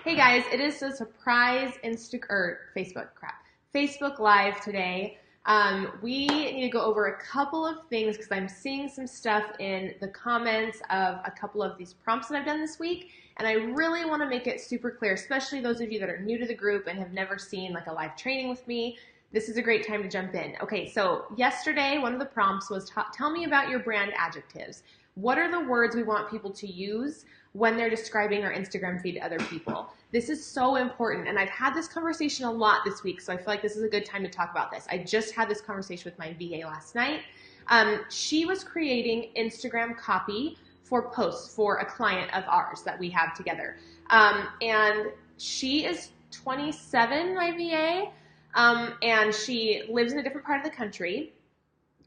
Hey guys, it is a surprise Facebook Live today. We need to go over a couple of things because I'm seeing some stuff in the comments of a couple of these prompts that I've done this week, and I really want to make it super clear, especially those of you that are new to the group and have never seen like a live training with me. This is a great time to jump in. Okay, so yesterday one of the prompts was tell me about your brand adjectives. What are the words we want people to use when they're describing our Instagram feed to other people? This is so important, and I've had this conversation a lot this week, so I feel like this is a good time to talk about this. I just had this conversation with my VA last night. She was creating Instagram copy for posts for a client of ours that we have together. And she is 27, my VA, and she lives in a different part of the country,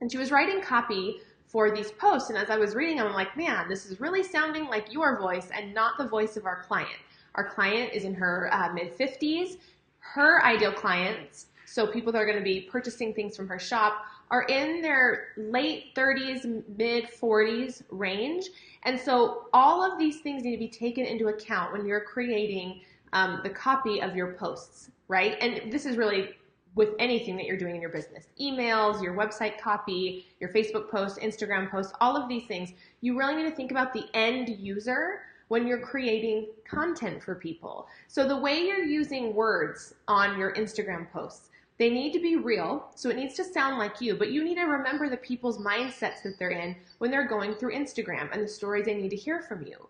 and she was writing copy for these posts, and as I was reading them, I'm like, man, this is really sounding like your voice and not the voice of our client. Our client is in her mid-50s. Her ideal clients, so people that are going to be purchasing things from her shop, are in their late 30s, mid-40s range. And so all of these things need to be taken into account when you're creating the copy of your posts, right? And this is really with anything that you're doing in your business. Emails, your website copy, your Facebook posts, Instagram posts, all of these things. You really need to think about the end user when you're creating content for people. So the way you're using words on your Instagram posts, they need to be real, so it needs to sound like you, but you need to remember the people's mindsets that they're in when they're going through Instagram and the stories they need to hear from you.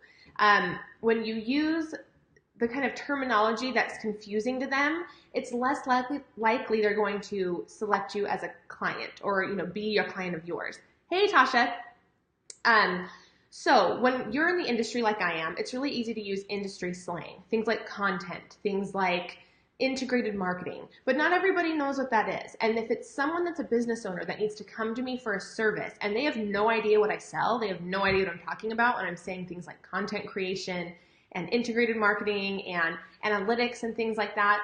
When you use the kind of terminology that's confusing to them, it's less likely they're going to select you as a client or be a client of yours. Hey, Tasha. So when you're in the industry like I am, it's really easy to use industry slang, things like content, things like integrated marketing, but not everybody knows what that is. And if it's someone that's a business owner that needs to come to me for a service and they have no idea what I sell, they have no idea what I'm talking about when I'm saying things like content creation and integrated marketing and analytics and things like that,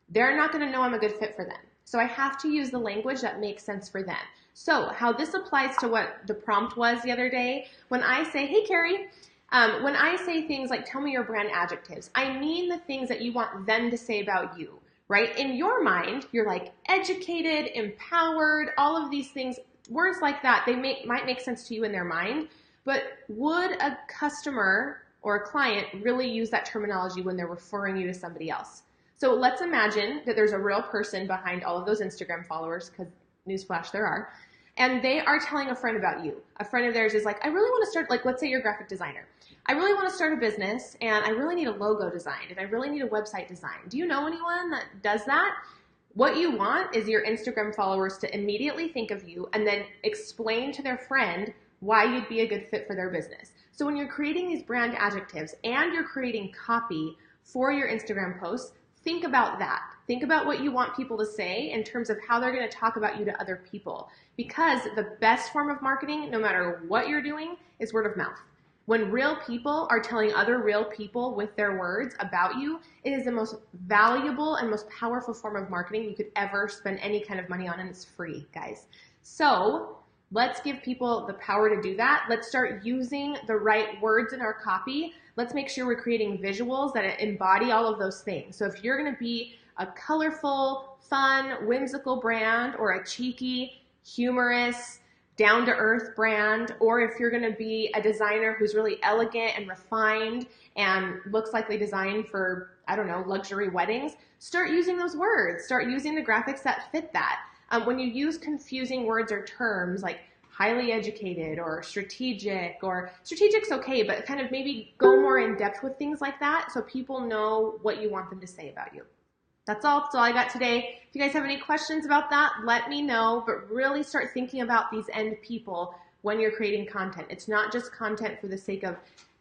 they're not going to know I'm a good fit for them. So I have to use the language that makes sense for them. So how this applies to what the prompt was the other day, when I say, hey, Carrie, when I say things like, tell me your brand adjectives, I mean the things that you want them to say about you, right? In your mind, you're like educated, empowered, all of these things, words like that, they might make sense to you in their mind, but would a customer or a client really use that terminology when they're referring you to somebody else? So let's imagine that there's a real person behind all of those Instagram followers, because newsflash, there are, and they are telling a friend about you. A friend of theirs is like, I really want to start, like, let's say you're a graphic designer. I really want to start a business, and I really need a logo designed, and I really need a website designed. Do you know anyone that does that? What you want is your Instagram followers to immediately think of you and then explain to their friend why you'd be a good fit for their business. So when you're creating these brand adjectives and you're creating copy for your Instagram posts, think about that. Think about what you want people to say in terms of how they're going to talk about you to other people. Because the best form of marketing, no matter what you're doing, is word of mouth. When real people are telling other real people with their words about you, it is the most valuable and most powerful form of marketing you could ever spend any kind of money on, and it's free, guys. So let's give people the power to do that. Let's start using the right words in our copy. Let's make sure we're creating visuals that embody all of those things. So if you're going to be a colorful, fun, whimsical brand, or a cheeky, humorous, down-to-earth brand, or if you're going to be a designer who's really elegant and refined and looks like they designed for, I don't know, luxury weddings, start using those words. Start using the graphics that fit that. When you use confusing words or terms like highly educated or strategic's okay, but kind of maybe go more in depth with things like that so people know what you want them to say about you. That's all I got today. If you guys have any questions about that, let me know, but really start thinking about these end people when you're creating content. It's not just content for the sake of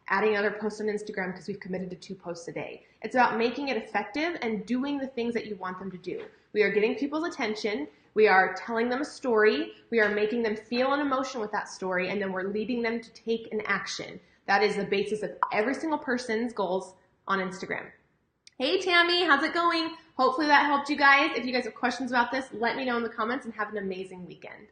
adding other posts on Instagram because we've committed to 2 posts a day. It's about making it effective and doing the things that you want them to do. We are getting people's attention. We are telling them a story. We are making them feel an emotion with that story, and then we're leading them to take an action. That is the basis of every single person's goals on Instagram. Hey, Tammy, how's it going? Hopefully that helped you guys. If you guys have questions about this, let me know in the comments, and have an amazing weekend.